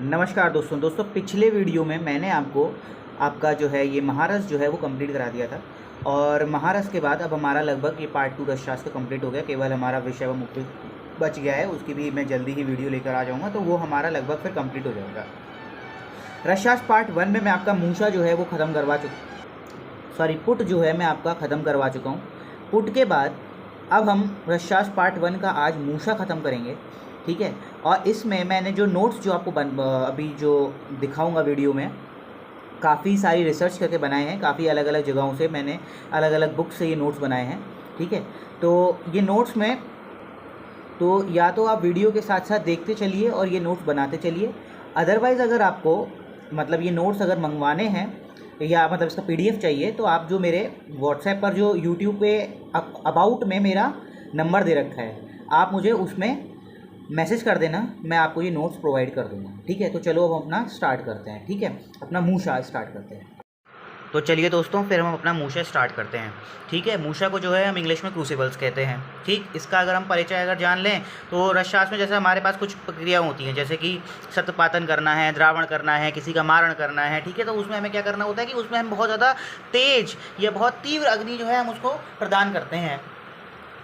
नमस्कार दोस्तों पिछले वीडियो में मैंने आपको आपका जो है ये महारस जो है वो कंप्लीट करा दिया था। और महारस के बाद अब हमारा लगभग ये पार्ट 2 रसशास्त्र कंप्लीट हो गया। केवल हमारा विषय व मुक्ति बच गया है, उसकी भी मैं जल्दी ही वीडियो लेकर आ जाऊँगा, तो वो हमारा लगभग फिर कंप्लीट हो जाएगा। रसशास्त्र पार्ट 1 में मैं आपका मूसा जो है वो ख़त्म करवा पुट जो है मैं आपका ख़त्म करवा चुका हूँ। पुट के बाद अब हम रसशास्त्र पार्ट 1 का आज मूसा ख़त्म करेंगे, ठीक है। और इसमें मैंने जो नोट्स जो आपको अभी जो दिखाऊंगा वीडियो में, काफ़ी सारी रिसर्च करके बनाए हैं। काफ़ी अलग अलग जगहों से मैंने अलग अलग बुक से ये नोट्स बनाए हैं, ठीक है। तो ये नोट्स में तो या तो आप वीडियो के साथ साथ देखते चलिए और ये नोट्स बनाते चलिए। अदरवाइज़ अगर आपको मतलब ये नोट्स अगर मंगवाने हैं या मतलब इसका PDF चाहिए, तो आप जो मेरे व्हाट्सएप पर जो यूट्यूब पे अबाउट में मेरा नंबर दे रखा है, आप मुझे उसमें मैसेज कर देना, मैं आपको ये नोट्स प्रोवाइड कर दूँगा, ठीक है। तो चलो अब अपना स्टार्ट करते हैं, ठीक है। अपना मूसा स्टार्ट करते हैं। तो चलिए दोस्तों, फिर हम अपना मूसा स्टार्ट करते हैं, ठीक है। मूसा को जो है हम इंग्लिश में क्रूसिबल्स कहते हैं, ठीक। इसका अगर हम परिचय अगर जान लें तो रसशास्त्र में जैसे हमारे पास कुछ प्रक्रिया होती हैं, जैसे कि सत्यपातन करना है, द्रावण करना है, किसी का मारण करना है, ठीक है। तो उसमें हमें क्या करना होता है कि उसमें हम बहुत ज़्यादा तेज या बहुत तीव्र अग्नि जो है हम उसको प्रदान करते हैं,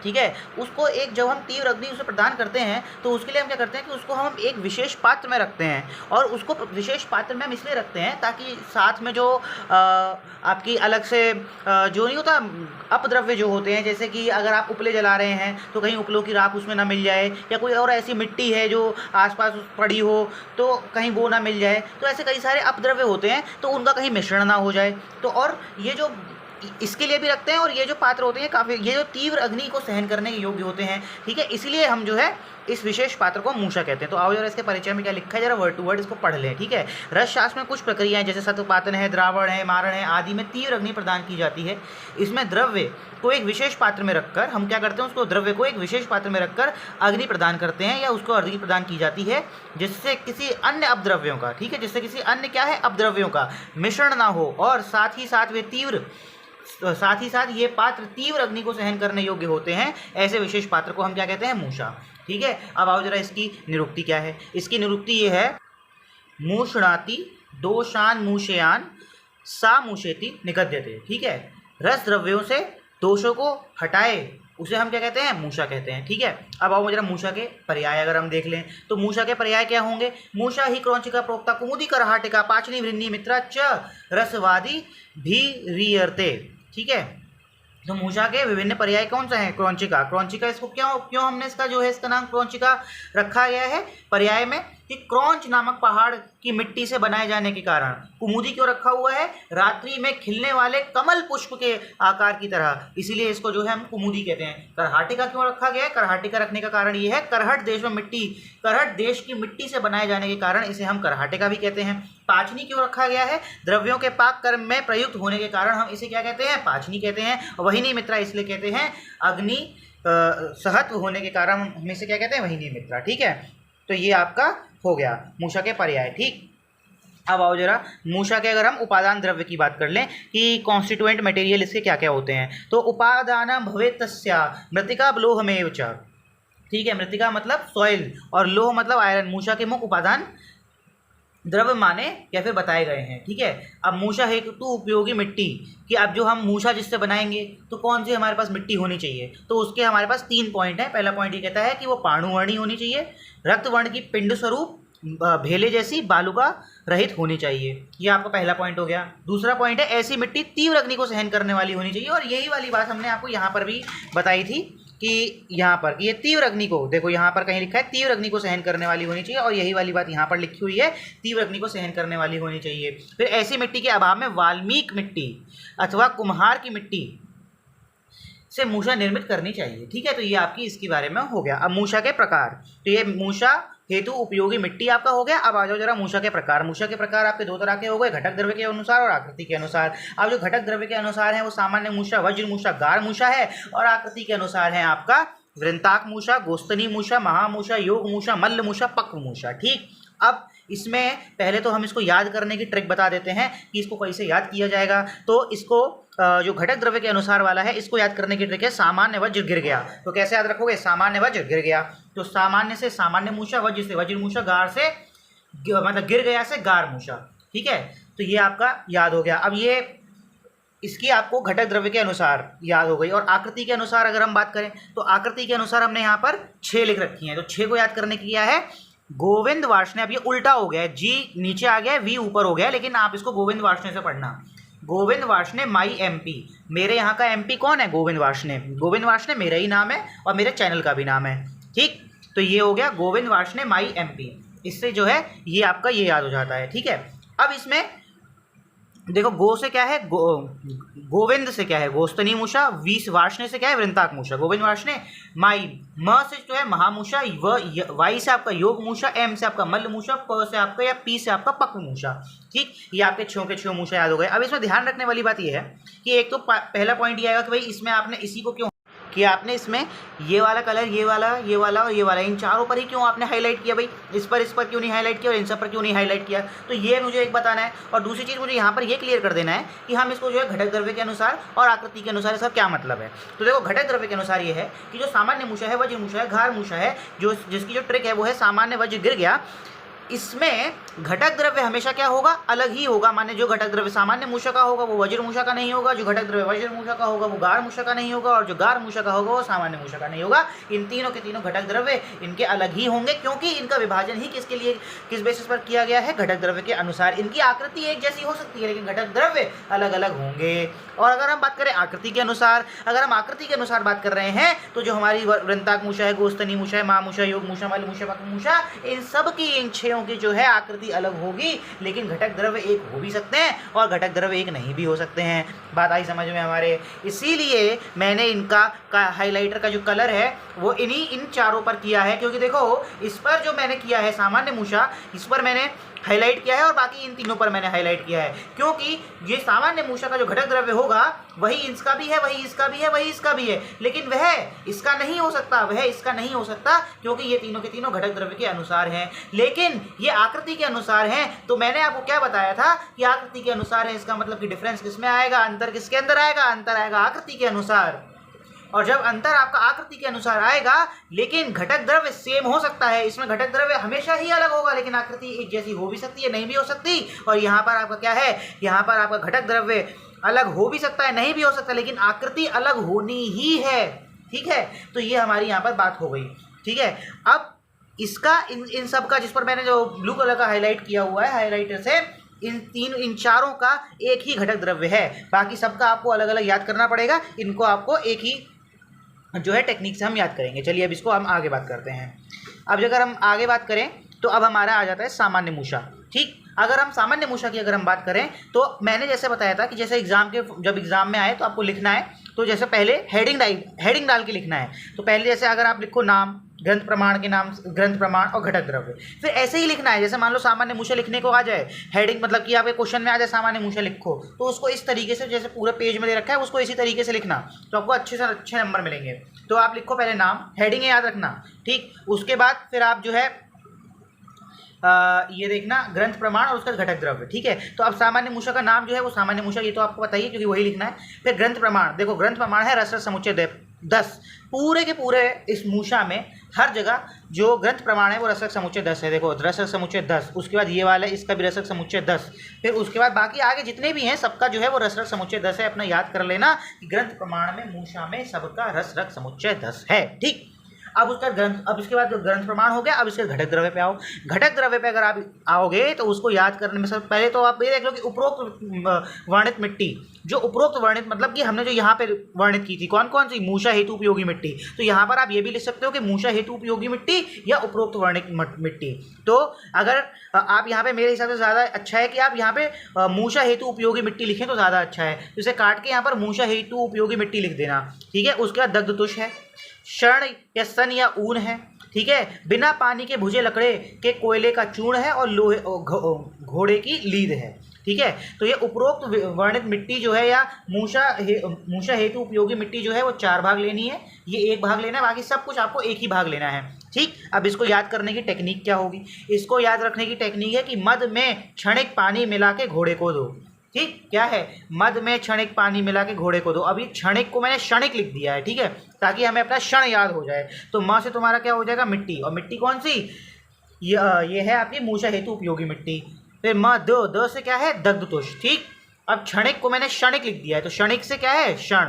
ठीक है। उसको एक जब हम तीव्र अग्नि उसे प्रदान करते हैं तो उसके लिए हम क्या करते हैं कि उसको हम एक विशेष पात्र में रखते हैं। और उसको विशेष पात्र में हम इसलिए रखते हैं ताकि साथ में जो आपकी अलग से जो नहीं होता अपद्रव्य जो होते हैं, जैसे कि अगर आप उपले जला रहे हैं तो कहीं उपलों की राख उसमें ना मिल जाए, या कोई और ऐसी मिट्टी है जो आसपास पड़ी हो तो कहीं वो ना मिल जाए। तो ऐसे कई सारे अपद्रव्य होते हैं, तो उनका कहीं मिश्रण ना हो जाए। तो और ये जो इसके लिए भी रखते हैं। और ये जो पात्र होते हैं काफ़ी ये जो तीव्र अग्नि को सहन करने के योग्य होते हैं, ठीक है। इसलिए हम जो है इस विशेष पात्र को मूसा कहते हैं। तो आओ जरा इसके परिचय में क्या लिखा है जरा वर्ड टू वर्ड इसको पढ़ लें, ठीक है। रसशास्त्र में कुछ प्रक्रियाएं जैसे सत्यपातन है, द्रावण है, मारण है आदि में तीव्र अग्नि प्रदान की जाती है। इसमें द्रव्य को एक विशेष पात्र में रखकर हम क्या करते हैं, उसको द्रव्य को एक विशेष पात्र में रखकर अग्नि प्रदान करते हैं, या उसको अग्नि प्रदान की जाती है जिससे किसी अन्य अपद्रव्यों का, ठीक है, जिससे किसी अन्य क्या है अपद्रव्यों का मिश्रण ना हो, और साथ ही साथ ये पात्र तीव्र अग्नि को सहन करने योग्य होते हैं। ऐसे विशेष पात्र को हम क्या कहते हैं, मूसा, ठीक है। अब आओ जरा इसकी निरुक्ति क्या है। इसकी निरुक्ति ये है, मूषणाति दोषान मूषयान सा मूषेति निगद्यते, ठीक है। रस द्रव्यों से दोषों को हटाए उसे हम क्या कहते हैं, मूसा कहते हैं, ठीक है। अब आओ जरा मूसा के पर्याय अगर हम देख लें तो मूसा के पर्याय क्या होंगे। मूसा ही क्रौंचिका प्रोक्ता कुमुदी करहाटिका पाचनी वृन्नी मित्रा च रसवादी भी रियर्ते, ठीक है। तो मूसा के विभिन्न पर्याय कौन सा है, क्रौंचिका इसको क्यों हमने इसका जो है इसका नाम क्रौंचिका रखा गया है पर्याय में, कि क्रौंच नामक पहाड़ की मिट्टी से बनाए जाने के कारण। कुमुदी क्यों रखा हुआ है, रात्रि में खिलने वाले कमल पुष्प के आकार की तरह, इसीलिए इसको जो है हम कुमुदी कहते हैं। करहाटिका क्यों रखा गया है, करहाटिका रखने का कारण ये है, करहट देश की मिट्टी से बनाए जाने के कारण इसे हम करहाटिका भी कहते हैं। पाचनी क्यों रखा गया है, द्रव्यों के पाक कर्म में प्रयुक्त होने के कारण हम इसे क्या कहते हैं, पाचनी कहते हैं। वहिनी मित्रा इसलिए कहते हैं, अग्नि सहत्व होने के कारण हम इसे क्या कहते हैं, वहिनी मित्रा, ठीक है। तो ये आपका हो गया मूसा के पर्याय, ठीक। अब आओ जरा मूसा के अगर हम उपादान द्रव्य की बात कर लें कि कॉन्स्टिट्यूएंट मटेरियल इसके क्या क्या होते हैं, तो उपादान भवेत् तस्या मृतिका लोहमेव च, ठीक है। मृतिका मतलब सॉइल और लोह मतलब आयरन। मूसा के मुख्य उपादान द्रव्य माने या फिर बताए गए हैं, ठीक है। अब मूसा हेतु उपयोगी मिट्टी कि अब जो हम मूसा जिससे बनाएंगे तो कौन सी हमारे पास मिट्टी होनी चाहिए, तो उसके हमारे पास 3 पॉइंट हैं। पहला पॉइंट ये कहता है कि वो पाणुवर्णी होनी चाहिए, रक्तवर्ण की पिंड स्वरूप भेले जैसी बालुका रहित होनी चाहिए, ये आपका पहला पॉइंट हो गया। दूसरा पॉइंट है ऐसी मिट्टी तीव्र अग्नि को सहन करने वाली होनी चाहिए, और यही वाली बात हमने आपको यहाँ पर भी बताई थी कि यहाँ पर कि ये तीव्र अग्नि को देखो, यहाँ पर कहीं लिखा है तीव्र अग्नि को सहन करने वाली होनी चाहिए, और यही वाली बात यहाँ पर लिखी हुई है, तीव्र अग्नि को सहन करने वाली होनी चाहिए। फिर ऐसी मिट्टी के अभाव में वाल्मीकि मिट्टी अथवा कुम्हार की मिट्टी से मूसा निर्मित करनी चाहिए, ठीक है। तो ये आपकी इसके बारे में हो गया। अब मूसा के प्रकार, तो ये मूसा हेतु उपयोगी मिट्टी आपका हो गया। अब आ जाओ जरा मूसा के प्रकार। मूसा के प्रकार आपके 2 तरह के हो गए, घटक द्रव्य के अनुसार और आकृति के अनुसार। अब जो घटक द्रव्य के अनुसार है वो सामान्य मूसा, वज्र मूसा, गार मूसा है, और आकृति के अनुसार है आपका वृंताक मूसा, गोस्तनी मूसा, महामूसा, योग मूसा, मल्ल मूसा, पक्व मूसा, ठीक। अब इसमें पहले तो हम इसको याद करने की ट्रिक बता देते हैं कि इसको कैसे याद किया जाएगा। तो इसको जो घटक द्रव्य के अनुसार वाला है इसको याद करने की ट्रिक है सामान्य वज्र गिर गया। तो कैसे याद रखोगे, सामान्य वज्र गिर गया, तो सामान्य से सामान्य मूसा, वज्र से वज्र मूसा, गार से मतलब गिर गया से गार मूषा, ठीक है। तो ये आपका याद हो गया। अब ये इसकी आपको घटक द्रव्य के अनुसार याद हो गई। और आकृति के अनुसार अगर हम बात करें तो आकृति के अनुसार हमने यहाँ पर 6 लिख रखी हैं। तो 6 को याद करने की क्या है, गोविंद वार्ष्णेय। अब ये उल्टा हो गया है, जी नीचे आ गया है, वी ऊपर हो गया है, लेकिन आप इसको गोविंद वार्ष्णेय से पढ़ना। गोविंद वार्ष्णेय माई एमपी, मेरे यहाँ का एमपी कौन है, गोविंद वार्ष्णेय। गोविंद वार्ष्णेय मेरा ही नाम है और मेरे चैनल का भी नाम है, ठीक। तो ये हो गया गोविंद वार्ष्णेय माई एमपी। इससे जो है ये आपका ये याद हो जाता है, ठीक है। अब इसमें देखो गो से क्या है, गोविंद से क्या है, गोस्तनी मूषा। वी वार्ष्णेय से क्या है, वृंताक मूषा। गोविंद वार्ष्णेय माई, म से जो है महामूषा, वाई से आपका योग मूषा, एम से आपका मल्ल मूषा, प से आपका या पी से आपका पक्व मूषा, ठीक। ये आपके छो के छो मूषा याद हो गए। अब इसमें ध्यान रखने वाली बात ये है कि एक तो पहला पॉइंट ये आएगा कि भाई इसमें आपने इसी को क्यों कि आपने इसमें ये वाला कलर, ये वाला और ये वाला, इन चारों पर ही क्यों आपने हाईलाइट किया भाई, इस पर क्यों नहीं हाईलाइट किया और इन सब पर क्यों नहीं हाईलाइट किया। तो ये मुझे एक बताना है। और दूसरी चीज़ मुझे यहाँ पर ये क्लियर कर देना है कि हम इसको जो है घटक द्रव्य के अनुसार और आकृति के अनुसार इसका क्या मतलब है। तो देखो घटक द्रव्य के अनुसार ये है कि जो सामान्य मूषा है, वज्र मूषा है, घार मूषा है, जो जिसकी जो ट्रिक है वो है सामान्य वज्र गिर गया, इसमें घटक द्रव्य हमेशा क्या होगा, अलग ही होगा। माने जो घटक द्रव्य सामान्य मूषा का होगा वो वज्र मूषा का नहीं होगा, जो घटक द्रव्य वज्र मूषा का होगा वो गार मूषा का नहीं होगा, और जो गार मूषा का होगा वो सामान्य मूषा का नहीं होगा। इन तीनों के तीनों घटक द्रव्य इनके अलग ही होंगे, क्योंकि इनका विभाजन ही किसके लिए, किस बेसिस पर किया गया है, घटक द्रव्य के अनुसार। इनकी आकृति एक जैसी हो सकती है लेकिन घटक द्रव्य अलग अलग होंगे। और अगर हम बात करें आकृति के अनुसार, अगर हम आकृति के अनुसार बात कर रहे हैं तो जो हमारी वृंताक मूषा है, गोस्तनी मूषा है, महामूषा, योग मूषा, मल्ल मूषा, पक्व मूषा, इन सब की, इन 6 की जो है आकृति अलग होगी, लेकिन घटक द्रव्य एक हो भी सकते हैं और घटक द्रव्य एक नहीं भी हो सकते हैं। बात आई समझ में हमारे। इसीलिए मैंने इनका हाइलाइटर का जो कलर है वो इन चारों पर किया है, क्योंकि देखो इस पर जो मैंने किया है सामान्य मूषा, इस पर मैंने हाईलाइट किया है और बाकी इन तीनों पर मैंने हाईलाइट किया है, क्योंकि ये सामान्य मूषा का जो घटक द्रव्य होगा वही इसका भी है, वही इसका भी है, वही इसका भी है, लेकिन वह इसका नहीं हो सकता, वह इसका नहीं हो सकता, क्योंकि ये तीनों के तीनों घटक द्रव्य के अनुसार हैं। लेकिन ये आकृति के अनुसार हैं। तो मैंने आपको क्या बताया था कि आकृति के अनुसार है, इसका मतलब कि डिफरेंस किसमें आएगा, अंतर किसके अंदर आएगा, अंतर आएगा आकृति के अनुसार। और जब अंतर आपका आकृति के अनुसार आएगा, लेकिन घटक द्रव्य सेम हो सकता है, इसमें घटक द्रव्य हमेशा ही अलग होगा, लेकिन आकृति एक जैसी हो भी सकती है, नहीं भी हो सकती। और यहाँ पर आपका क्या है, यहाँ पर आपका घटक द्रव्य अलग हो भी सकता है, नहीं भी हो सकता, लेकिन आकृति अलग होनी ही है, ठीक है। तो ये हमारी यहाँ पर बात हो गई, ठीक है। अब इसका इन सब का, जिस पर मैंने जो ब्लू कलर का हाईलाइट किया हुआ है हाईलाइटर से, इन चारों का एक ही घटक द्रव्य है, बाकी सबका आपको अलग अलग याद करना पड़ेगा। इनको आपको एक ही जो है टेक्निक से हम याद करेंगे। चलिए अब इसको हम आगे बात करते हैं। अब अगर हम आगे बात करें तो अब हमारा आ जाता है सामान्य मूषा, ठीक। अगर हम सामान्य मूषा की अगर हम बात करें तो मैंने जैसे बताया था कि जैसे जब एग्जाम में आए तो आपको लिखना है, तो जैसे पहले हेडिंग डाल के लिखना है। तो पहले जैसे अगर आप लिखो नाम, ग्रंथ प्रमाण के नाम, ग्रंथ प्रमाण और घटक द्रव्य, फिर ऐसे ही लिखना है। जैसे मान लो सामान्य मूषा लिखने को आ जाए, हेडिंग मतलब कि आपके क्वेश्चन में आ जाए सामान्य मूषा लिखो, तो उसको इस तरीके से, जैसे पूरे पेज में दे रखा है उसको इसी तरीके से लिखना, तो आपको अच्छे से अच्छे नंबर मिलेंगे। तो आप लिखो पहले नाम, हेडिंग याद रखना, ठीक। उसके बाद फिर आप जो है ये देखना ग्रंथ प्रमाण और उसका घटक द्रव्य, ठीक है। तो अब सामान्य मूषा का नाम जो है वो सामान्य मूषा, ये तो आपको बताइए क्योंकि वही लिखना है। फिर ग्रंथ प्रमाण, देखो ग्रंथ प्रमाण है रस समुच्चय 10, पूरे के पूरे इस मूषा में हर जगह जो ग्रंथ प्रमाण है वो रसक समुच्चय 10 है। देखो रसक समुच्चय 10, उसके बाद ये वाला इसका भी रसक समुच्चय 10, फिर उसके बाद बाकी आगे जितने भी हैं सबका जो है वो रसक समुच्चय 10 है। अपना याद कर लेना कि ग्रंथ प्रमाण में मूषा में सबका रसक समुच्चय 10 है, ठीक। अब उसका अब इसके बाद जो ग्रंथ प्रमाण हो गया, अब इसके घटक द्रव्य पे आओ। घटक द्रव्य पे अगर आप आओगे तो उसको याद करने में सबसे पहले तो आप ये देख लो कि उपरोक्त वर्णित मिट्टी, जो उपरोक्त वर्णित मतलब कि हमने जो यहाँ पे वर्णित की थी कौन कौन सी, मूषा हेतु उपयोगी मिट्टी, तो यहाँ पर आप ये भी लिख सकते हो कि मूषा हेतु उपयोगी मिट्टी या उपरोक्त वर्णित मिट्टी। तो अगर आप यहाँ पे, मेरे हिसाब से ज़्यादा अच्छा है कि आप यहाँ पे मूषा हेतु उपयोगी मिट्टी लिखें तो ज़्यादा अच्छा है। तो इसे काट के यहाँ पर मूषा हेतु उपयोगी मिट्टी लिख देना, ठीक है। उसके बाद दग्ध तुष है, शण या सन या ऊन है, ठीक है। बिना पानी के भुजे लकड़े के कोयले का चूर्ण है और लोहे घोड़े की लीद है, ठीक है। तो ये उपरोक्त वर्णित मिट्टी जो है या मूषा हेतु उपयोगी मिट्टी जो है वो 4 भाग लेनी है, ये 1 भाग लेना है, बाकी सब कुछ आपको 1 ही भाग लेना है, ठीक। अब इसको याद करने की टेक्निक क्या होगी, इसको याद रखने की टेक्निक है कि मद में क्षणिक पानी मिला के घोड़े को दो, ठीक। क्या है, मद में क्षणिक पानी मिला के घोड़े को दो। अभी क्षणिक को मैंने क्षणिक लिख दिया है, ठीक है, ताकि हमें अपना क्षण याद हो जाए। तो माँ से तुम्हारा क्या हो जाएगा, मिट्टी, और मिट्टी कौन सी, ये है आपकी मूषा हेतु उपयोगी मिट्टी। फिर द से क्या है, दग्धतुष। ठीक, अब क्षणिक को मैंने क्षणिक लिख दिया है, तो क्षणिक से क्या है, क्षण,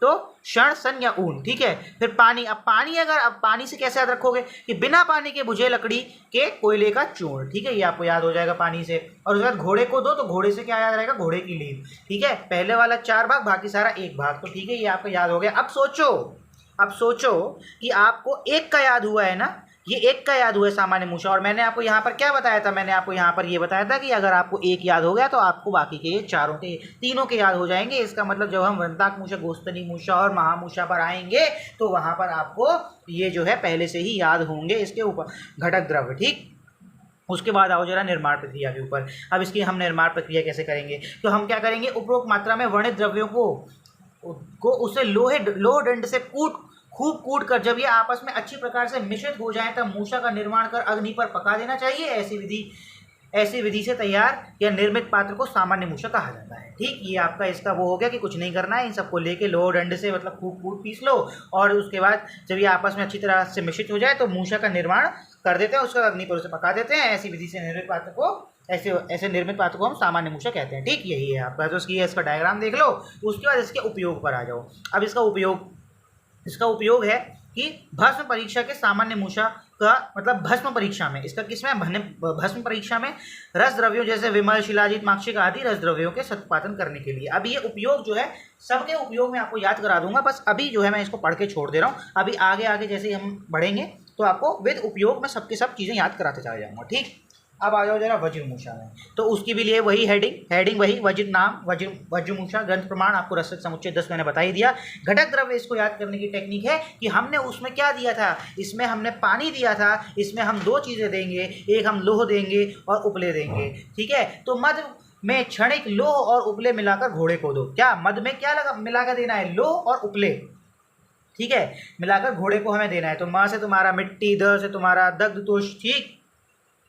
तो क्षण सन या ऊन। ठीक है, फिर पानी, अब पानी अगर, अब पानी से कैसे याद रखोगे कि बिना पानी के बुझे लकड़ी के कोयले का चूर्ण। ठीक है, ये आपको याद हो जाएगा पानी से। और उसके बाद घोड़े को दो, तो घोड़े से क्या याद रहेगा, घोड़े की लीद। ठीक है, पहले वाला 4 भाग, बाकी सारा 1 भाग। तो ठीक है, ये आपको याद हो गया। अब सोचो कि आपको एक का याद हुआ है ना, ये एक का याद हुआ है सामान्य मूषा। और मैंने आपको यहाँ पर क्या बताया था, मैंने आपको यहाँ पर ये बताया था कि अगर आपको एक याद हो गया तो आपको बाकी के चारों के, तीनों के याद हो जाएंगे। इसका मतलब जब हम वृंताक मूषा, गोस्तनी मूषा और महामूषा पर आएंगे तो वहाँ पर आपको ये जो है पहले से ही याद होंगे इसके ऊपर घटक द्रव्य। ठीक, उसके बाद आओ जरा निर्माण प्रक्रिया के ऊपर। अब इसकी हम निर्माण प्रक्रिया कैसे करेंगे, तो हम क्या करेंगे, उपरोक्त मात्रा में वर्णित द्रव्यों को उसे लोह दंड से खूब कूट कर जब ये आपस में अच्छी प्रकार से मिश्रित हो जाए तब मूषा का निर्माण कर अग्नि पर पका देना चाहिए। ऐसी विधि से तैयार या निर्मित पात्र को सामान्य मूषा कहा जाता है। ठीक, ये आपका इसका वो हो गया कि कुछ नहीं करना है, इन सबको लेके लोह दंड से मतलब खूब कूट पीस लो, और उसके बाद जब ये आपस में अच्छी तरह से मिश्रित हो जाए तो मूषा का निर्माण कर देते हैं, उसका अग्नि पर उसे पका देते हैं। ऐसी विधि से निर्मित पात्र को ऐसे निर्मित पात्र को हम सामान्य मूषा कहते हैं। ठीक, यही है आपका, तो इसका डायग्राम देख लो। उसके बाद इसके उपयोग पर आ जाओ। अब इसका उपयोग है कि भस्म परीक्षा के सामान्य मूषा का मतलब भस्म परीक्षा में, इसका किसमें, भस्म परीक्षा में रस द्रव्यों जैसे विमल, शिलाजीत, माक्षिक आदि रस द्रव्यों के सत्पादन करने के लिए। अब ये उपयोग जो है सबके उपयोग में आपको याद करा दूंगा, बस अभी जो है मैं इसको पढ़ के छोड़ दे रहा हूँ। अभी आगे जैसे ही हम बढ़ेंगे तो आपको विद उपयोग में सबके सब चीज़ें याद कराते चला जाऊँगा। ठीक, अब आ जाओ जरा वज्रमूषा में, तो उसकी भी लिए वही हेडिंग वही वज्र नाम, वज्रमूषा ग्रंथ प्रमाण, आपको रसक समुच्चय 10 मैंने बता ही दिया। घटक द्रव्य इसको याद करने की टेक्निक है कि हमने उसमें क्या दिया था, इसमें हमने पानी दिया था, इसमें हम 2 चीज़ें देंगे, एक हम लोह देंगे और उपले देंगे। ठीक है, तो मद में क्षणिक लोह और उपले मिलाकर घोड़े को दो। क्या मद में क्या मिलाकर देना है, लोह और उपले। ठीक है, मिलाकर घोड़े को हमें देना है। तो म से तुम्हारा मिट्टी, द से तुम्हारा दग्धतुष, ठीक,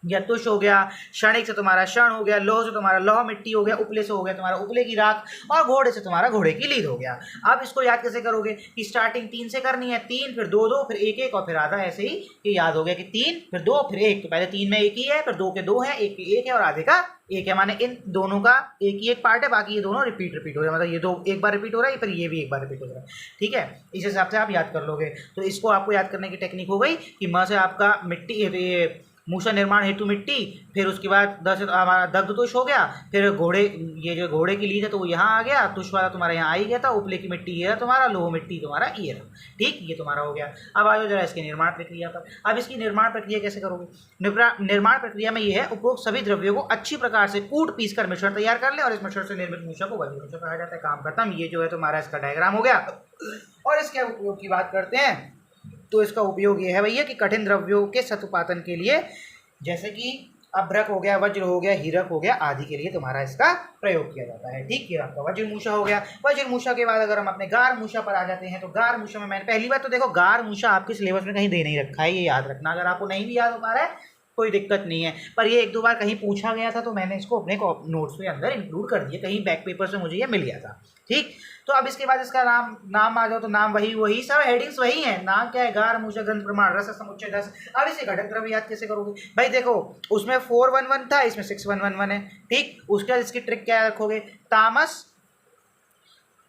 या तुष हो गया, क्षणिक से तुम्हारा क्षण हो गया, लोह से तुम्हारा लोह मिट्टी हो गया, उपले से हो गया तुम्हारा उपले की राख, और घोड़े से तुम्हारा घोड़े की लीद हो गया। अब इसको याद कैसे करोगे कि स्टार्टिंग 3 से करनी है, 3 फिर 2 2 फिर 1 1 और फिर आधा, ऐसे ही ये याद हो गया कि 3 फिर 2 फिर 1। तो पहले 3 में 1 ही है, फिर 2 के 2 है, 1 के 1 है और आधे का 1 है, माने इन दोनों का एक ही एक पार्ट है, बाकी ये दोनों रिपीट हो रहा है, मतलब ये 2 एक बार रिपीट हो रहा है, फिर ये भी एक बार रिपीट हो रहा है। ठीक है, इस हिसाब से आप याद कर लोगे। तो इसको आपको याद करने की टेक्निक हो गई कि म से आपका मिट्टी, ये मूषा निर्माण हेतु मिट्टी, फिर उसके बाद 10 से हमारा दग्धतुष हो गया, फिर घोड़े, ये जो घोड़े की लीद है तो वो यहाँ आ गया, तुष वाला तुम्हारा यहाँ आ ही गया था, उपले की मिट्टी ये है तुम्हारा, लोह मिट्टी तुम्हारा ये है। ठीक, ये तुम्हारा हो गया। अब आ जाओ जरा इसकी निर्माण प्रक्रिया पर। अब इसकी निर्माण प्रक्रिया कैसे करोगे, निर्माण प्रक्रिया में ये है, उपरोक्त सभी द्रव्यों को अच्छी प्रकार से कूट पीस कर मिश्रण तैयार कर ले और इस मिश्रण से निर्मित मूषा को वज्रमूषा कहा जाता है। काम खत्म। ये जो है तुम्हारा इसका डायग्राम हो गया। और इसके उपयोग की बात करते हैं, तो इसका उपयोग ये है भैया कि कठिन द्रव्यों के सत्पादन के लिए, जैसे कि अभ्रक हो गया, वज्र हो गया, हीरक हो गया आदि के लिए तुम्हारा इसका प्रयोग किया जाता है। ठीक, ये आपका वज्रमूषा हो गया। वज्रमूषा के बाद अगर हम अपने गारमूषा पर आ जाते हैं, तो गारमूषा में मैंने पहली बात तो देखो, गारमूषा आपके सिलेबस में कहीं दे नहीं रखा है, ये याद रखना। अगर आपको नहीं भी याद हो पा रहा है कोई दिक्कत नहीं है, पर ये 1-2 बार कहीं पूछा गया था तो मैंने इसको अपने नोट्स के अंदर इंक्लूड कर दिया, कहीं बैक पेपर से मुझे ये मिल गया था। ठीक, तो अब इसके बाद इसका नाम आ जाओ, तो नाम वही सब हेडिंग्स वही है। नाम क्या है, गारमूषा ग्रंथ प्रमाण रस समुच्चय 10। अब इसे घटक द्रव्य याद कैसे करोगे भाई, देखो उसमें 411 था, इसमें 6111 है। ठीक, उसके बाद इसकी ट्रिक क्या रखोगे, तामस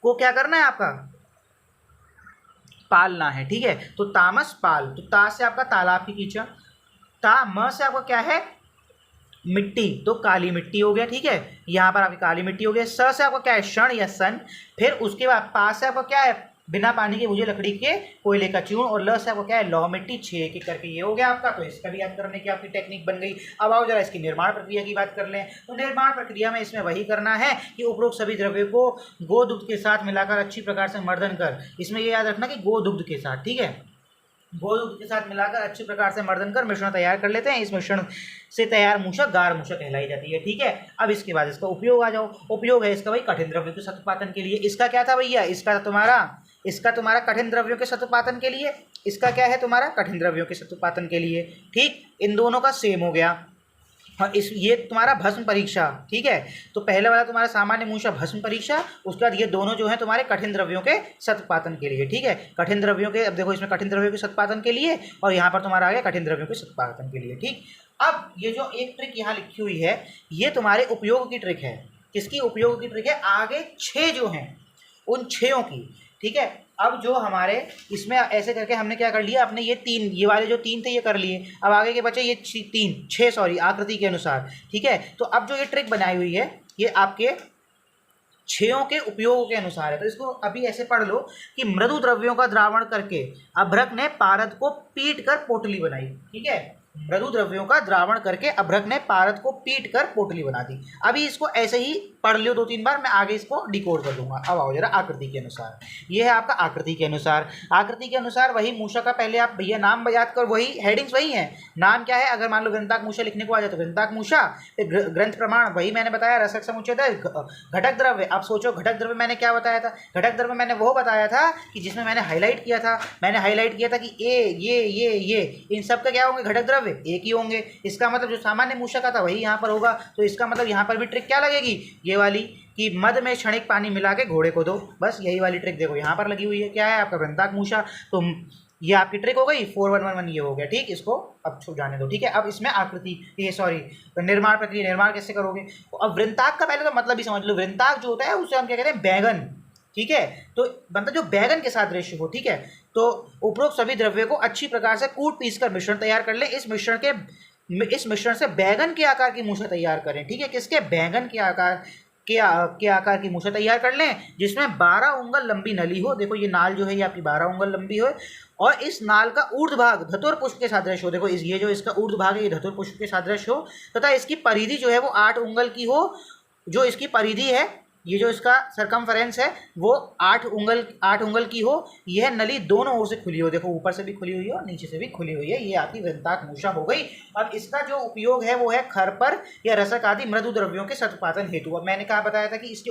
को क्या करना है, आपका पालना है। ठीक है, तो तामस पाल, तो ता से आपका तालाब की कीचड़, म से आपका क्या है, मिट्टी, तो काली मिट्टी हो गया। ठीक है, यहाँ पर आपकी काली मिट्टी हो गया। स से आपका क्या है, क्षण या सन। फिर उसके बाद पा से आपका क्या है, बिना पानी के बुझे लकड़ी के कोयले का चूर्ण। और ल से आपका क्या है, लौह मिट्टी, 6 एक करके ये हो गया आपका। तो इसका भी याद करने की आपकी टेक्निक बन गई। अब आओ जरा इसकी निर्माण प्रक्रिया की बात कर लें। तो निर्माण प्रक्रिया में इसमें वही करना है कि उपरोक्त सभी द्रव्यों को गोदुग्ध के साथ मिलाकर अच्छी प्रकार से मर्दन कर, इसमें ये याद रखना कि गोदुग्ध के साथ, ठीक है, गोदुग्ध के साथ मिलाकर अच्छी प्रकार से मर्दन कर मिश्रण तैयार कर लेते हैं। इस मिश्रण से तैयार मूषा गारमूषा कहलाई जाती है। ठीक है, अब इसके बाद इसका उपयोग आ जाओ। उपयोग है इसका भाई कठिन द्रव्यों के सत्पादन के लिए। इसका क्या था भैया, इसका तुम्हारा कठिन द्रव्यों के सत्पादन के लिए। इसका क्या है, तुम्हारा कठिन द्रव्यों के सत्पादन के लिए। ठीक, इन दोनों का सेम हो गया। और इस ये तुम्हारा भस्म परीक्षा, ठीक है। तो पहले वाला तुम्हारा सामान्य मूषा भस्म परीक्षा, उसके बाद ये दोनों जो है तुम्हारे कठिन द्रव्यों के सत्पातन के लिए, ठीक है। कठिन द्रव्यों के, अब देखो इसमें कठिन द्रव्यों के सत्पातन के लिए और यहाँ पर तुम्हारा आ गया कठिन द्रव्यों के सत्पातन के लिए, ठीक। अब ये जो एक ट्रिक यहाँ लिखी हुई है ये तुम्हारे उपयोग की ट्रिक है। किसकी उपयोग की ट्रिक है? आगे 6 जो हैं उन 6 की, ठीक है। अब जो हमारे इसमें ऐसे करके हमने क्या कर लिया, अपने ये 3, ये वाले जो 3 थे ये कर लिए। अब आगे के बचे ये 6 सॉरी आकृति के अनुसार, ठीक है। तो अब जो ये ट्रिक बनाई हुई है ये आपके 6 के उपयोग के अनुसार है। तो इसको अभी ऐसे पढ़ लो कि मृदु द्रव्यों का द्रावण करके अभ्रक ने पारद को पीट कर पोटली बनाई, ठीक है। मृदु द्रव्यों का द्रावण करके अभ्रक ने पारद को पीट कर पोटली बना दी। अभी इसको ऐसे ही पढ़ लियो 2-3 बार, मैं आगे इसको डिकोड कर दूंगा। अब आओ जरा आकृति के अनुसार, ये है आपका आकृति के अनुसार। आकृति के अनुसार वही मूषा का पहले आप भैया नाम याद कर, वही हेडिंग्स वही हैं। नाम क्या है? अगर मान लो ग्रंथाक मूषा लिखने को आ जाए तो ग्रंथाक मूषा, फिर ग्रंथ प्रमाण वही मैंने बताया, रसक समुच्चय, घटक द्रव्य। आप सोचो घटक द्रव्य मैंने क्या बताया था? घटक द्रव्य मैंने वो बताया था कि जिसमें मैंने हाईलाइट किया था, कि ये इन सब का क्या होंगे? घटक द्रव्य एक ही होंगे। इसका मतलब जो सामान्य मूषा का था वही यहाँ पर होगा। तो इसका मतलब यहाँ पर भी ट्रिक क्या लगेगी? ये वाली कि मद में क्षणिक पानी मिला के घोड़े को दो, बस यही वाली ट्रिक देखो यहाँ पर लगी हुई है। क्या है? आपका वृंताक मूषा। तो ये आपकी ट्रिक हो गई, 4111 ये हो गया, ठीक। इसको अब छुप जाने दो, ठीक है। अब इसमें आकृति, ये सॉरी निर्माण प्रक्रिया, निर्माण कैसे करोगे? तो अब वृंताक का पहले तो मतलब ही समझ लो। वृंताक जो होता है उसे हम क्या कहते हैं? बैगन, ठीक है। तो मतलब जो बैगन के साथ दृश्य हो, ठीक है। तो उपरोक्त सभी द्रव्यों को अच्छी प्रकार से कूट पीस कर मिश्रण तैयार कर ले। इस मिश्रण से बैगन के आकार की मूषा तैयार करें, ठीक है। किसके? बैगन के आकार की मूषा तैयार कर लें, जिसमें 12 उंगल लंबी नली हो। देखो ये नाल जो है ये आपकी 12 उंगल लंबी हो, और इस नाल का ऊर्ध्व भाग धतुर पुष्प के सादृश्य हो। देखो ये जो इसका ऊर्ध्व भाग है ये धतुर पुष्प के सादृश्य हो, तथा इसकी परिधि जो है वो 8 उंगल की हो। जो इसकी परिधि है, ये जो इसका सरकमफेरेंस है वो 8 उंगल की हो। यह नली दोनों ओर से खुली हो। देखो ऊपर से भी खुली हुई है और नीचे से भी खुली हुई है। ये आपकी वृंताक मूषा हो गई। अब इसका जो उपयोग है वो है खरपर या रसक आदि मृदु द्रव्यों के सत्पातन हेतु। अब मैंने कहा बताया था कि इसके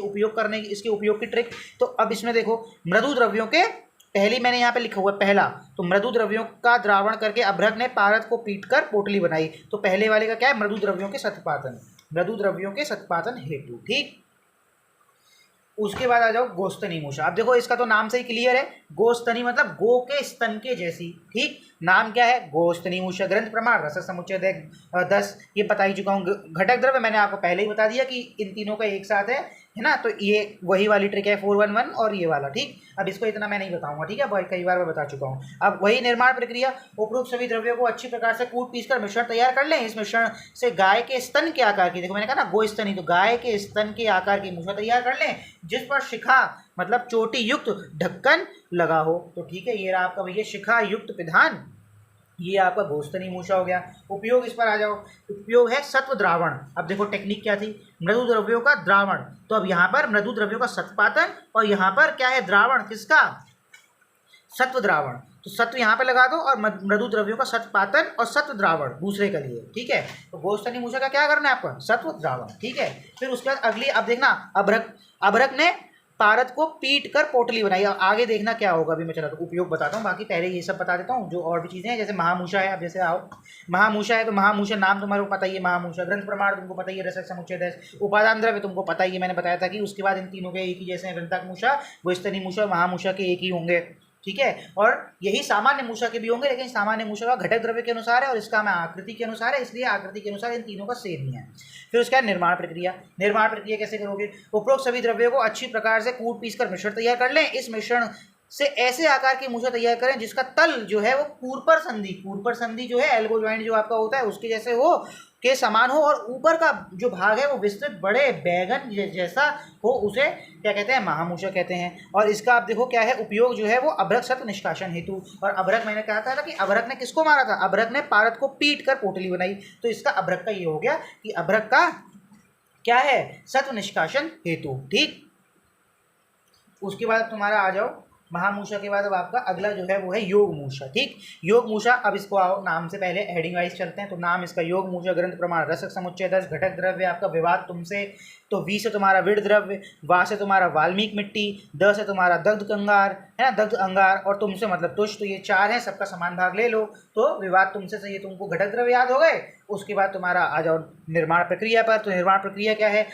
उपयोग की ट्रिक। तो अब इसमें देखो मृदु द्रव्यों के, पहली मैंने यहाँ पे लिखा हुआ है पहला, तो मृदु द्रव्यों का द्रावण करके अभ्रक ने पारद को पीट कर पोटली बनाई। तो पहले वाले का क्या है? मृदु द्रव्यों के सत्पातन हेतु, ठीक। उसके बाद आ जाओ गोस्तनी मूषा। अब देखो इसका तो नाम से ही क्लियर है, गोस्तनी मतलब गो के स्तन के जैसी, ठीक। नाम क्या है? गोस्तनी मूषा। ग्रंथ प्रमाण रस समुच्चय 10 ये बता ही चुका हूँ। घटक द्रव्य मैंने आपको पहले ही बता दिया कि इन तीनों का एक साथ है ना। तो ये वही वाली ट्रिक है 411 और ये वाला, ठीक। अब इसको इतना मैं नहीं बताऊंगा, ठीक है, बहुत कई बार मैं बता चुका हूँ। अब वही निर्माण प्रक्रिया, उपरोक्त सभी द्रव्यों को अच्छी प्रकार से कूट पीस कर मिश्रण तैयार कर लें। इस मिश्रण से गाय के स्तन के आकार की, देखो मैंने कहा ना गो स्तनी, तो गाय के स्तन के आकार की मूषा तैयार कर लें, जिस पर शिखा मतलब चोटी युक्त ढक्कन लगा हो। तो ठीक है, ये रहा आपका भैया शिखा युक्त पिधान, ये आपका गोस्तनी मूषा हो गया। उपयोग इस पर आ जाओ। उपयोग है सत्व द्रावण। अब देखो टेक्निक क्या थी? मृदु द्रव्यों का द्रावण। तो अब यहाँ पर मृदु द्रव्यों का सत्पातन और यहाँ पर क्या है? द्रावण। किसका? सत्व द्रावण। तो सत्व यहाँ पे लगा दो और मृदु द्रव्यों का सत्पातन और सत्व द्रावण दूसरे के लिए, ठीक है। तो गोस्तनी मूषा का क्या करना है आपको? सत्व द्रावण, ठीक है। फिर उसके बाद अगली, अब देखना अभ्रक ने पारद को पीट कर पोटली बनाई। अब आगे देखना क्या होगा, अभी मैं चला तो उपयोग बताता हूँ, बाकी पहले ये सब बता देता हूँ जो और भी चीज़ें हैं। जैसे महामूषा है, अब जैसे आओ महामूषा है तो महामूषा नाम तुम्हारे को पता ही है, महामूषा। ग्रंथ प्रमाण तुमको पता ही है, रसक समुच्चय 10, उपादान द्रव्य तुमको पता ही है, मैंने बताया था कि उसके बाद इन तीनों के एक ही जैसे वृंताक मूषा, गोस्तनी मूषा, महामूषा के एक ही होंगे, ठीक है। और यही सामान्य मूषा के भी होंगे, लेकिन सामान्य मूषा का घटक द्रव्य के अनुसार है और इसका हमें आकृति के अनुसार है, इसलिए आकृति के अनुसार इन तीनों का सेम ही है। फिर उसका निर्माण प्रक्रिया। निर्माण प्रक्रिया कैसे करोगे? उपरोक्त सभी द्रव्यों को अच्छी प्रकार से कूट पीस कर मिश्रण तैयार कर लें। इस मिश्रण से ऐसे आकार की मूषा तैयार करें जिसका तल जो है वो कूर्पर संधि जो है एल्बो जॉइंट जो आपका होता है उसके जैसे हो, के समान हो, और ऊपर का जो भाग है वो विस्तृत बड़े बैगन जैसा हो, उसे क्या कहते हैं? महामूषा कहते हैं। और इसका आप देखो क्या है उपयोग जो है वो अभ्रक सत्व निष्कासन हेतु। और अभ्रक मैंने कहा था कि अभ्रक ने किसको मारा था? अभ्रक ने पारद को पीट कर पोटली बनाई। तो इसका अभ्रक का ये हो गया कि अभ्रक का क्या है? सत्व निष्कासन हेतु, ठीक। उसके बाद तुम्हारा आ जाओ महामूषा के बाद अब आपका अगला जो है वो है योग मूषा। ठीक, योग मूषा, अब इसको आओ नाम से पहले हेडिंग वाइज चलते हैं। तो नाम इसका योग मूषा, ग्रंथ प्रमाण रसक समुच्चय 10, घटक द्रव्य आपका विवाद तुमसे, तो वी से तुम्हारा विड़ द्रव्य, वा से तुम्हारा वाल्मीकि मिट्टी, द से तुम्हारा दग्ध कंगार है ना, दग्ध अंगार, और तुमसे मतलब तुष, तो ये 4 है, सबका समान भाग ले लो। तो विवाद तुमसे से ये तुमको घटक द्रव्य याद हो गए। उसके बाद तुम्हारा आ जाओ निर्माण प्रक्रिया पर। तो निर्माण प्रक्रिया क्या है,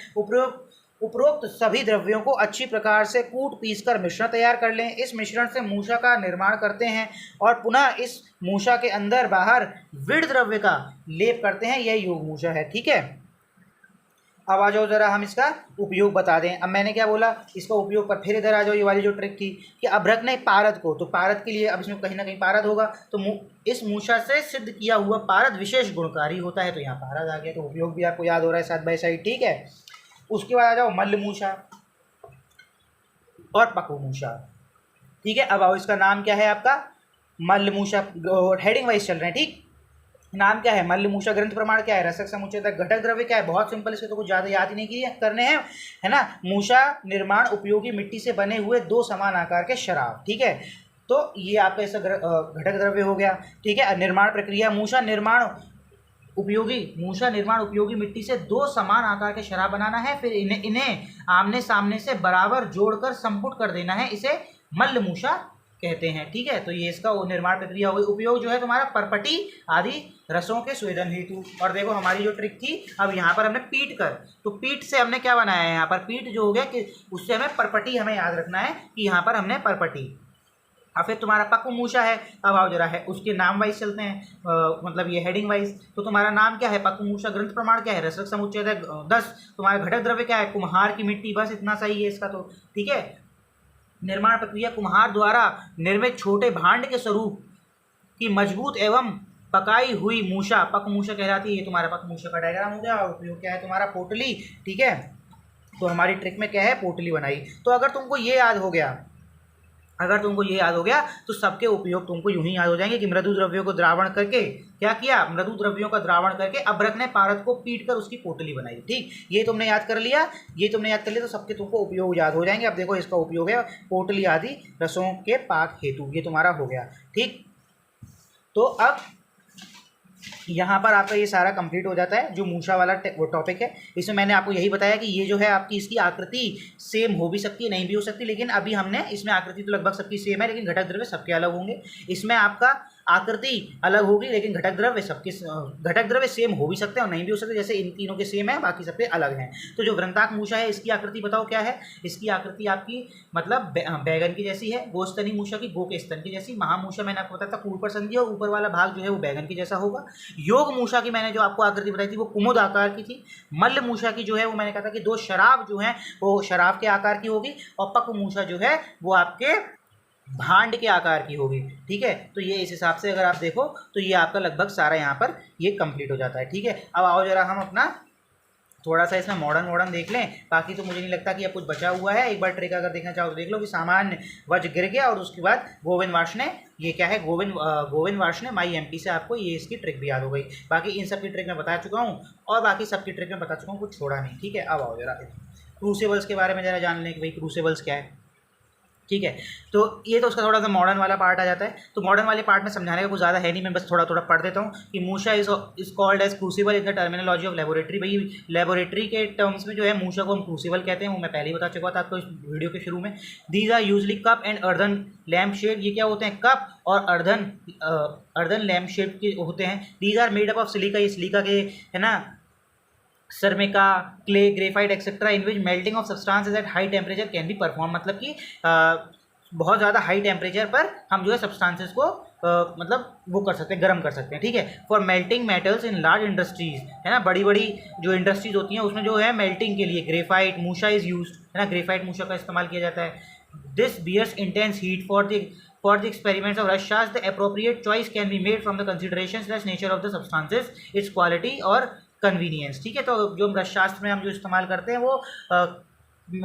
उपरोक्त सभी द्रव्यों को अच्छी प्रकार से कूट पीस कर मिश्रण तैयार कर लें। इस मिश्रण से मूषा का निर्माण करते हैं और पुनः इस मूषा के अंदर बाहर विड़ द्रव्य का लेप करते हैं। यह योग मूषा है। ठीक है, अब आ जाओ जरा हम इसका उपयोग बता दें। अब मैंने क्या बोला, इसका उपयोग पर फिर इधर आ जाओ। ये वाली जो ट्रिक थी कि अभ्रक ने पारद को, तो पारद के लिए अब इसमें कहीं ना कहीं पारद होगा, तो इस मूषा से सिद्ध किया हुआ पारद विशेष गुणकारी होता है। तो यहाँ पारद आ गया, तो उपयोग भी आपको याद हो रहा है साइड बाय साइड। ठीक है, उसके बाद आ जाओ मल्ल मूषा और पक्व मूषा। ठीक है, अब आओ इसका नाम क्या है आपका, मल्ल मूषा, हेडिंग वाइज चल रहे हैं। ठीक, नाम क्या है, मल्ल मूषा, ग्रंथ प्रमाण क्या है, रसक समुच्चय, घटक द्रव्य क्या है, बहुत सिंपल, इसके तो कुछ ज़्यादा याद ही नहीं करने हैं, है ना। मूषा निर्माण उपयोगी मिट्टी से बने हुए 2 समान आकार के शराब। ठीक है, तो ये आपका इसका घटक द्रव्य हो गया। ठीक है, निर्माण प्रक्रिया, मूषा निर्माण उपयोगी मिट्टी से 2 समान आकार के शराब बनाना है, फिर इन्हें आमने सामने से बराबर जोड़कर संपुट कर देना है, इसे मल्ल मूषा कहते हैं। ठीक है, तो ये इसका निर्माण प्रक्रिया हो गई। उपयोग जो है तुम्हारा परपटी आदि रसों के स्वेदन हेतु। और देखो हमारी जो ट्रिक थी, अब यहाँ पर हमने पीट कर, तो पीट से हमने क्या बनाया है, यहाँ पर पीट जो हो गया कि उससे हमें परपटी, हमें याद रखना है कि यहाँ पर हमने परपटी। अब फिर तुम्हारा पक्व मूषा है। अब आओ जरा है उसके नाम वाइज चलते हैं, मतलब ये हेडिंग वाइज। तो तुम्हारा नाम क्या है, पक्व मूषा, ग्रंथ प्रमाण क्या है, रसक समुच्चय 10, तुम्हारा घटक द्रव्य क्या है, कुम्हार की मिट्टी, बस इतना सही है इसका। तो ठीक है, निर्माण प्रक्रिया, कुम्हार द्वारा निर्मित छोटे भांड के स्वरूप की मजबूत एवं पकाई हुई मूषा पक्व मूषा कहलाती है। ये तुम्हारा पक्व मूषा का डायग्राम हो गया। और उपयोग क्या है तुम्हारा, पोटली। ठीक है, तो हमारी ट्रिक में क्या है, पोटली बनाई। तो अगर तुमको ये याद हो गया, तो सबके उपयोग तुमको यूं ही याद हो जाएंगे कि मृदु द्रव्यों को द्रावण करके क्या किया, मृदु द्रव्यों का द्रावण करके अभ्रक ने पारद को पीट कर उसकी पोटली बनाई। ठीक, ये तुमने याद कर लिया, तो सबके तुमको उपयोग याद हो जाएंगे। अब देखो इसका उपयोग है पोटली आदि रसों के पाक हेतु, ये तुम्हारा हो गया। ठीक, तो अब यहाँ पर आपका ये सारा कंप्लीट हो जाता है जो मूषा वाला वो टॉपिक है। इसमें मैंने आपको यही बताया कि ये जो है आपकी इसकी आकृति सेम हो भी सकती है, नहीं भी हो सकती, लेकिन अभी हमने इसमें आकृति तो लगभग सबकी सेम है, लेकिन घटक द्रव्य सबके अलग होंगे। इसमें आपका आकृति अलग होगी, लेकिन घटक द्रव्य सेम हो भी सकते हैं और नहीं भी हो सकते, जैसे इन तीनों के सेम है, बाकी सबके अलग हैं। तो जो वृंताक मूषा है, इसकी आकृति बताओ क्या है, इसकी आकृति आपकी मतलब बैगन की जैसी है। गोस्तनी मूषा की गो के स्तन की जैसी। महामूषा मैंने आपको बताया था ऊपर संधि और ऊपर वाला भाग जो है वो बैगन की जैसा होगा। योग मूषा की मैंने जो आपको आकृति बताई थी वो कुमुद आकार की थी। मल्ल मूषा की जो है वो मैंने कहा था कि 2 शराब जो हैं वो शराब के आकार की होगी, और पक्व मूषा जो है वो आपके भांड के आकार की होगी। ठीक है, तो ये इस हिसाब से अगर आप देखो तो ये आपका लगभग सारा यहाँ पर ये कंप्लीट हो जाता है। ठीक है, अब आओ जरा हम अपना थोड़ा सा इसमें मॉडर्न देख लें। बाकी तो मुझे नहीं लगता कि अब कुछ बचा हुआ है। एक बार ट्रिक अगर देखना चाहो तो देख लो कि सामान्य वज्र गिर गया, और उसके बाद गोविंद वाश ने, ये क्या है, गोविंद वाश ने माई एमपी से आपको ये इसकी ट्रिक भी याद हो गई। बाकी इन सब की ट्रिक मैं बता चुका हूँ, और बाकी सबकी ट्रिक मैं बता चुका हूँ, कुछ छोड़ा नहीं। ठीक है, अब आओ जरा क्रूसिबल्स के बारे में जरा जान लें कि भाई क्रूसिबल्स क्या है। ठीक है, तो ये तो उसका थोड़ा सा मॉडर्न वाला पार्ट आ जाता है। तो मॉडर्न वाले पार्ट में समझाने का कुछ ज़्यादा है नहीं, मैं बस थोड़ा पढ़ देता हूँ कि मूषा is called as crucible in the terminology of laboratory. भाई लेबोरेटरी के टर्म्स में जो है मूषा को हम क्रूसिबल कहते हैं, वो मैं पहले ही बता चुका था आपको इस वीडियो के शुरू में। These are usually cup and earthen lamp shade. ये क्या होते हैं, कप और अर्धन लैम्प शेड के होते हैं। These are made up of silica, ये सिलिका के है ना, ceramic, clay, graphite etcetera, in which melting of substances at high temperature can be perform. मतलब कि बहुत ज़्यादा हाई टेम्परेचर पर हम जो है सब्सटेंसेस को मतलब वो कर सकते हैं, गर्म कर सकते हैं। ठीक है, for melting metals in large industries, है ना, बड़ी बड़ी जो इंडस्ट्रीज होती हैं उसमें जो है मेल्टिंग के लिए ग्रेफाइट मूषा इज़ यूज्ड, है ना, ग्रेफाइट मूषा का इस्तेमाल किया जाता है। This bears intense heat for the experiments of Rashas, the appropriate choice can be made from the considerations slash nature of the substances, its quality और कन्वीनियंस। ठीक है, तो जो रसशास्त्र में हम जो इस्तेमाल करते हैं वो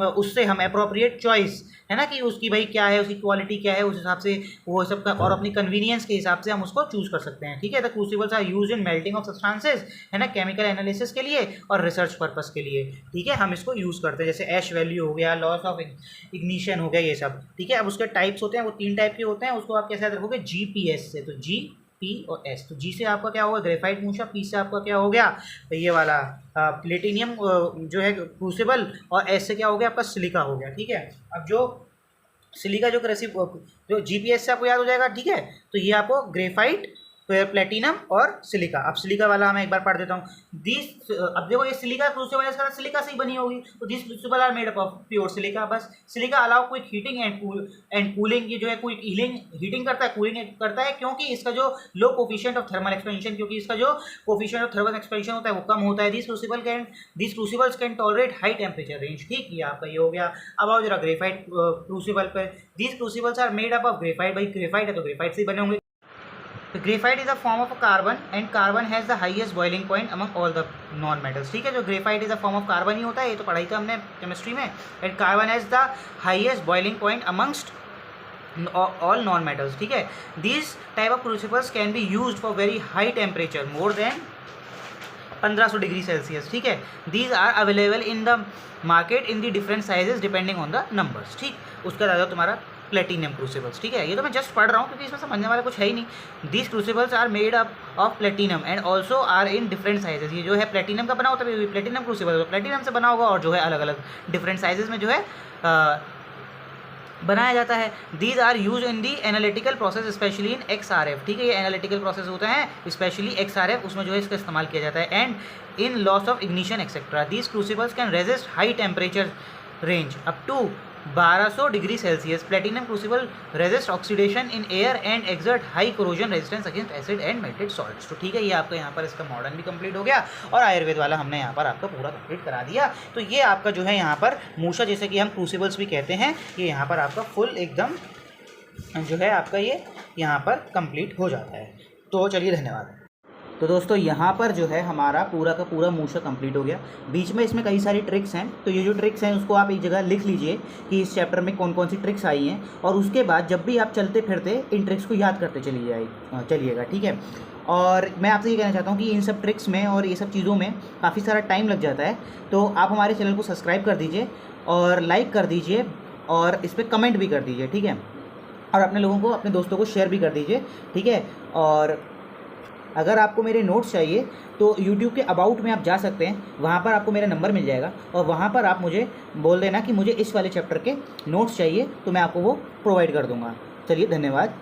उससे हम अप्रोप्रिएट चॉइस है ना कि उसकी भाई क्या है, उसकी क्वालिटी क्या है, उस हिसाब से वो सब का और अपनी कन्वीनियंस के हिसाब से हम उसको चूज कर सकते हैं। ठीक है, the crucibles are use in melting of substances है ना, केमिकल एनालिसिस के लिए और रिसर्च पर्पस के लिए। ठीक है, हम इसको यूज़ करते हैं, जैसे एश वैल्यू हो गया, लॉस ऑफ इग्निशन हो गया, ये सब। ठीक है, अब उसके टाइप्स होते हैं, वो 3 टाइप के होते हैं, उसको आप कैसे याद रखोगे, GPS से। तो G, P और S। तो G से आपका क्या होगा, ग्रेफाइट मूशा। P से आपका क्या हो गया, ये वाला प्लेटिनियम जो है क्रूसिबल, और S से क्या हो गया आपका, सिलिका हो गया। ठीक है, अब जो सिलिका जो जो GPS से आपको याद हो जाएगा। ठीक है, तो ये आपको ग्रेफाइट, फिर प्लेटिनम और सिलिका। अब सिलिका वाला मैं एक बार पढ़ देता हूँ। दिस, अब देखो ये सिलिका क्रूसिबल है, इसका सिलिका से ही बनी होगी, तो this crucible are made up of pure silica. बस silica allow quick heating and cooling. ये जो है क्विक हीटिंग करता है, कूलिंग करता है, क्योंकि इसका जो लो कोफिशिएंट ऑफ थर्मल एक्सपेंशन, क्योंकि इसका जो कोफिशिएंट ऑफ थर्मल एक्सपेंशन होता है वो कम होता है। This crucibles can tolerate high temperature range. ठीक, ये आपका ये हो गया। अब आओ जरा ग्रेफाइट क्रूसिबल पे। This crucibles are made up of graphite. भाई ग्रेफाइट है तो ग्रेफाइट से ही बने होंगे। Graphite is a form of carbon and carbon has the highest boiling point among all the non metals. ठीक है, जो graphite is a form of carbon ही होता है, ये तो पढ़ाई था हमने केमिस्ट्री में। And carbon has the highest boiling point amongst all non metals. ठीक है, this type of crucibles can be used for very high temperature, more than 1500 degree Celsius. ठीक है, these are available in the market in the different sizes depending on the numbers. ठीक, उसका ज़्यादा तुम्हारा platinum क्रूसिबल्स। ठीक है, ये तो मैं जस्ट पढ़ रहा हूँ क्योंकि इसमें समझने वाला कुछ है ही नहीं। These crucibles are made up of platinum and also are in different sizes. ये जो है प्लेटिनम का बना होता है, प्लेटिनम क्रूसिबल प्लेटिनम से बना होगा, और जो है अलग अलग डिफरेंट साइजेस में जो है बनाया जाता है। These are use in the analytical process especially in XRF। ठीक है, ये एनालिटिकल प्रोसेस होता है स्पेशली XRF, उसमें जो है इसका इस्तेमाल किया जाता है। And in loss of ignition etcetera. These crucibles can resist high temperature range up to 1200 degree Celsius. Platinum crucible resist oxidation in air and exert high corrosion resistance against acid and melted salts. तो ठीक है, ये आपका यहाँ पर इसका modern भी complete हो गया और आयुर्वेद वाला हमने यहाँ पर आपका पूरा कंप्लीट करा दिया। तो ये आपका जो है यहाँ पर मूशा, जैसे कि हम क्रूसिबल्स भी कहते हैं, ये यहाँ पर आपका फुल एकदम जो है आपका ये यहाँ पर कंप्लीट हो जाता है। तो चलिए, धन्यवाद। तो दोस्तों यहाँ पर जो है हमारा पूरा का पूरा मूशा कंप्लीट हो गया। बीच में इसमें कई सारी ट्रिक्स हैं, तो ये जो ट्रिक्स हैं उसको आप एक जगह लिख लीजिए कि इस चैप्टर में कौन कौन सी ट्रिक्स आई हैं, और उसके बाद जब भी आप चलते फिरते इन ट्रिक्स को याद करते चलिएगा। ठीक है, और मैं आपसे ये कहना चाहता हूँ कि इन सब ट्रिक्स में और ये सब चीज़ों में काफ़ी सारा टाइम लग जाता है, तो आप हमारे चैनल को सब्सक्राइब कर दीजिए और लाइक कर दीजिए और इस पर कमेंट भी कर दीजिए। ठीक है, और अपने लोगों को, अपने दोस्तों को शेयर भी कर दीजिए। ठीक है, और अगर आपको मेरे नोट्स चाहिए तो YouTube के अबाउट में आप जा सकते हैं, वहाँ पर आपको मेरा नंबर मिल जाएगा और वहाँ पर आप मुझे बोल देना कि मुझे इस वाले चैप्टर के नोट्स चाहिए, तो मैं आपको वो प्रोवाइड कर दूँगा। चलिए, धन्यवाद।